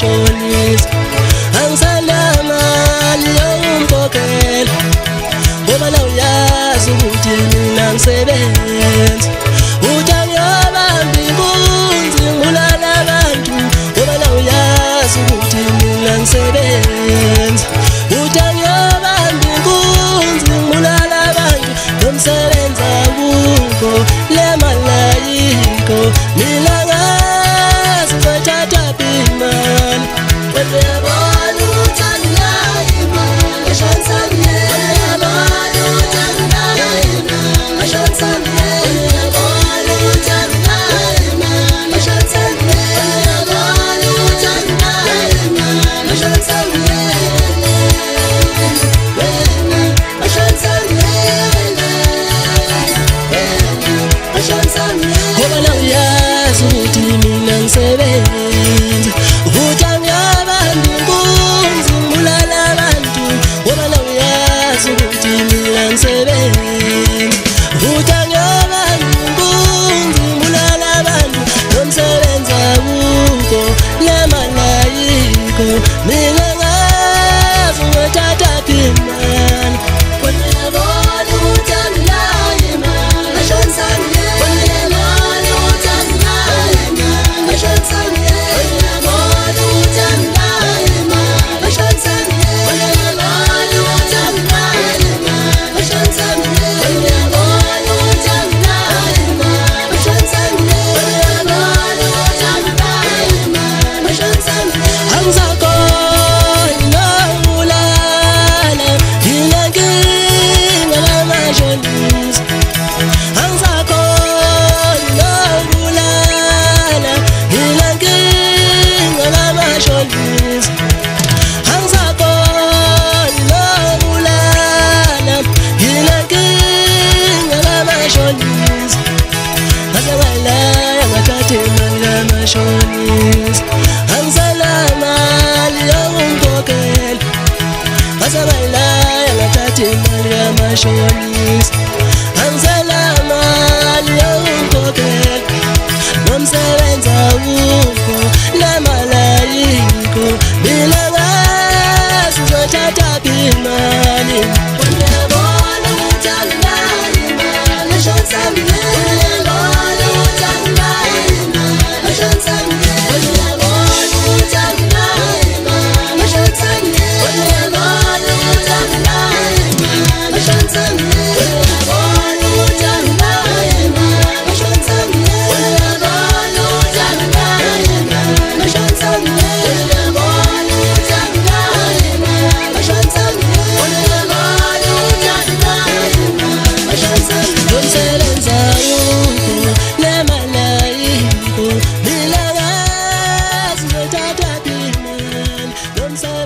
lamashonisa angisanamali yomkhokhela ngoba la uyazi ukuthi mina ngisebenza utangiyobamba inkunzi ngibulala abantu ngoba la uyazi ukuthi mina ngisebenza utangiyobamba inkunzi ngibulala abantu nomsebenza kukho le malayiko mina ngazi ngothatha imali uyabona uthanda imali eshansani uyabona uthanda imali eshansani uyabona uthanda imali eshansani uyabona uthanda imali eshansani ngoba la uyazi ukuthi mina ngisebenza utangiyobamba inkunzi ngibulala abantu ngoba la uyazi ukuthi mina ngisebenza utangiyobamba inkunzi ngibulala abantu nomsebenza kukho le malayiko mina ngazi ngothatha imali uyabona uthanda imali eshansani Shonisa angisanamali yomkhokhela nomsebenza kukho le malayiko mina ngazi ngothatha imali uyabona uthanda imali eshansani uyabona uthanda imali eshansani uyabona uthanda imali eshansani uyabona uthanda I'm sorry.